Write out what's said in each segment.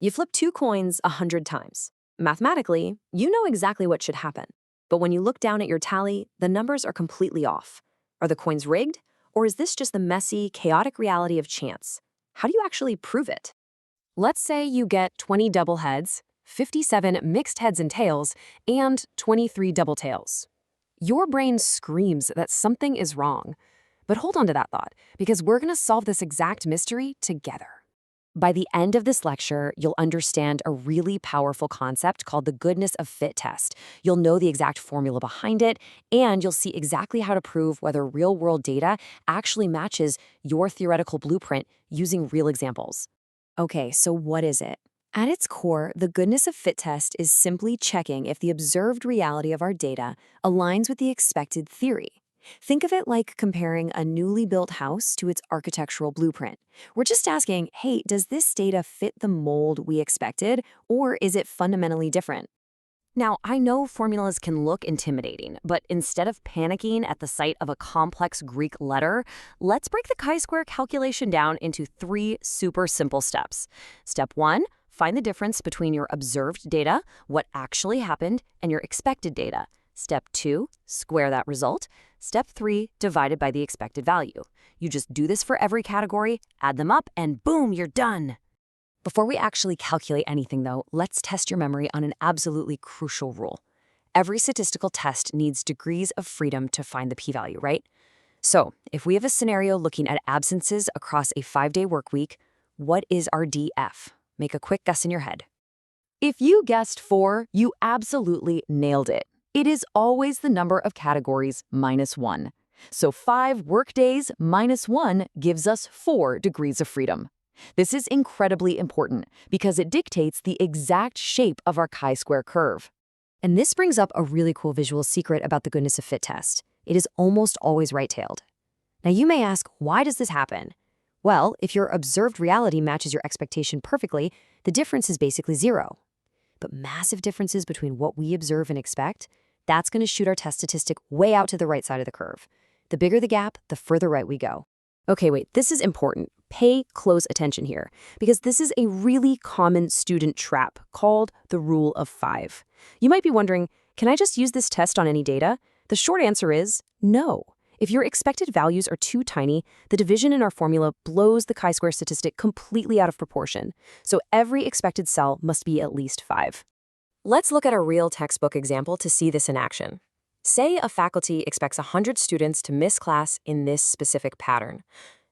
You flip two coins 100 times. Mathematically, you know exactly what should happen. But when you look down at your tally, the numbers are completely off. Are the coins rigged? Or is this just the messy, chaotic reality of chance? How do you actually prove it? Let's say you get 20 double heads, 57 mixed heads and tails, and 23 double tails. Your brain screams that something is wrong. But hold on to that thought, because we're going to solve this exact mystery together. By the end of this lecture, you'll understand a really powerful concept called the goodness of fit test. You'll know the exact formula behind it, and you'll see exactly how to prove whether real-world data actually matches your theoretical blueprint using real examples. Okay, so what is it? At its core, the goodness of fit test is simply checking if the observed reality of our data aligns with the expected theory. Think of it like comparing a newly built house to its architectural blueprint. We're just asking, hey, does this data fit the mold we expected, or is it fundamentally different? Now, I know formulas can look intimidating, but instead of panicking at the sight of a complex Greek letter, let's break the chi-square calculation down into three super simple steps. Step 1, find the difference between your observed data, what actually happened, and your expected data. Step 2, square that result. Step 3, divided by the expected value. You just do this for every category, add them up, and boom, you're done. Before we actually calculate anything, though, let's test your memory on an absolutely crucial rule. Every statistical test needs degrees of freedom to find the p-value, right? So, if we have a scenario looking at absences across a 5-day work week, what is our DF? Make a quick guess in your head. If you guessed 4, you absolutely nailed it. It is always the number of categories minus 1. So 5 workdays minus 1 gives us 4 degrees of freedom. This is incredibly important because it dictates the exact shape of our chi-square curve. And this brings up a really cool visual secret about the goodness of fit test. It is almost always right-tailed. Now you may ask, why does this happen? Well, if your observed reality matches your expectation perfectly, the difference is basically 0. But massive differences between what we observe and expect, that's going to shoot our test statistic way out to the right side of the curve. The bigger the gap, the further right we go. Okay, wait, this is important. Pay close attention here, because this is a really common student trap called the rule of 5. You might be wondering, can I just use this test on any data? The short answer is no. If your expected values are too tiny, the division in our formula blows the chi-square statistic completely out of proportion. So every expected cell must be at least 5. Let's look at a real textbook example to see this in action. Say a faculty expects 100 students to miss class in this specific pattern.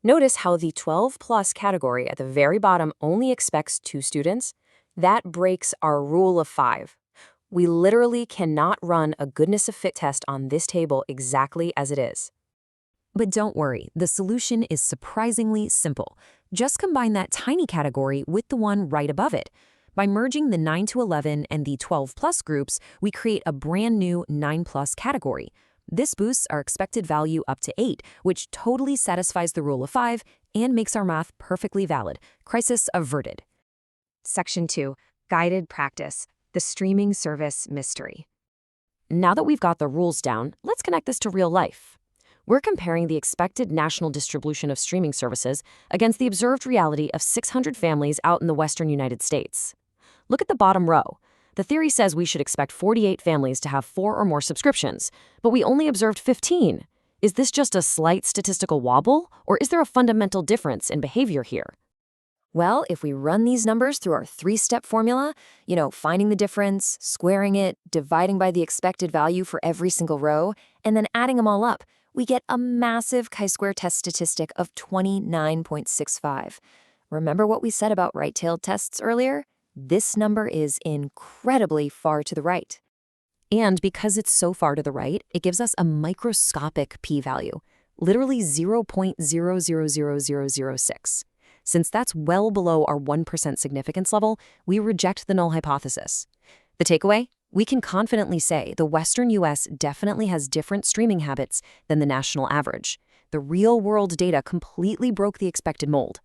Notice how the 12+ category at the very bottom only expects 2 students. That breaks our rule of 5. We literally cannot run a goodness of fit test on this table exactly as it is. But don't worry, the solution is surprisingly simple. Just combine that tiny category with the one right above it. By merging the 9 to 11 and the 12+ groups, we create a brand new 9+ category. This boosts our expected value up to 8, which totally satisfies the rule of 5 and makes our math perfectly valid. Crisis averted. Section 2, Guided Practice, the Streaming Service Mystery. Now that we've got the rules down, let's connect this to real life. We're comparing the expected national distribution of streaming services against the observed reality of 600 families out in the western United States. Look at the bottom row. The theory says we should expect 48 families to have 4 or more subscriptions, but we only observed 15. Is this just a slight statistical wobble, or is there a fundamental difference in behavior here? Well, if we run these numbers through our 3-step formula, finding the difference, squaring it, dividing by the expected value for every single row, and then adding them all up, we get a massive chi-square test statistic of 29.65. Remember what we said about right-tailed tests earlier? This number is incredibly far to the right. And because it's so far to the right, it gives us a microscopic p-value, literally 0.000006. Since that's well below our 1% significance level, we reject the null hypothesis. The takeaway? We can confidently say the Western U.S. definitely has different streaming habits than the national average. The real-world data completely broke the expected mold.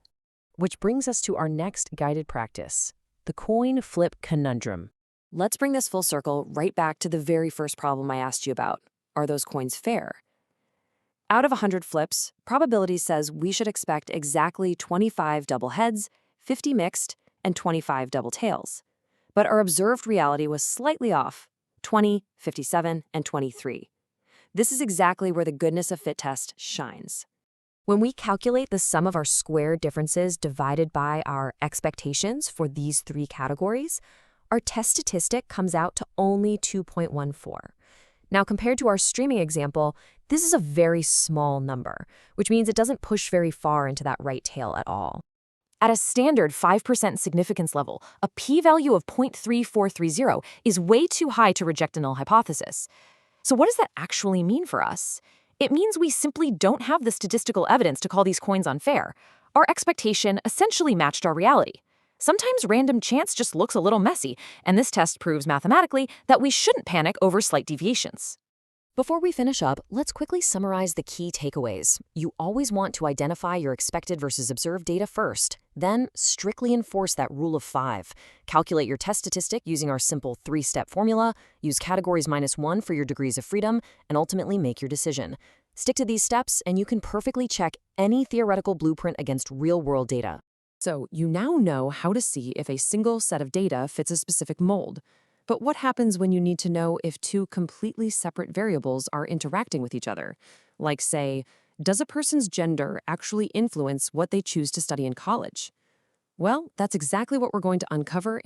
Which brings us to our next guided practice, the coin flip conundrum. Let's bring this full circle right back to the very first problem I asked you about. Are those coins fair? Out of 100 flips, probability says we should expect exactly 25 double heads, 50 mixed, and 25 double tails. But our observed reality was slightly off, 20, 57, and 23. This is exactly where the goodness of fit test shines. When we calculate the sum of our square differences divided by our expectations for these three categories, our test statistic comes out to only 2.14. Now, compared to our streaming example, this is a very small number, which means it doesn't push very far into that right tail at all. At a standard 5% significance level, a p-value of 0.3430 is way too high to reject a null hypothesis. So what does that actually mean for us? It means we simply don't have the statistical evidence to call these coins unfair. Our expectation essentially matched our reality. Sometimes random chance just looks a little messy, and this test proves mathematically that we shouldn't panic over slight deviations. Before we finish up, let's quickly summarize the key takeaways. You always want to identify your expected versus observed data first, then strictly enforce that rule of 5. Calculate your test statistic using our simple 3-step formula, use categories -1 for your degrees of freedom, and ultimately make your decision. Stick to these steps, and you can perfectly check any theoretical blueprint against real-world data. So you now know how to see if a single set of data fits a specific mold. But what happens when you need to know if two completely separate variables are interacting with each other? Like, say, does a person's gender actually influence what they choose to study in college? Well, that's exactly what we're going to uncover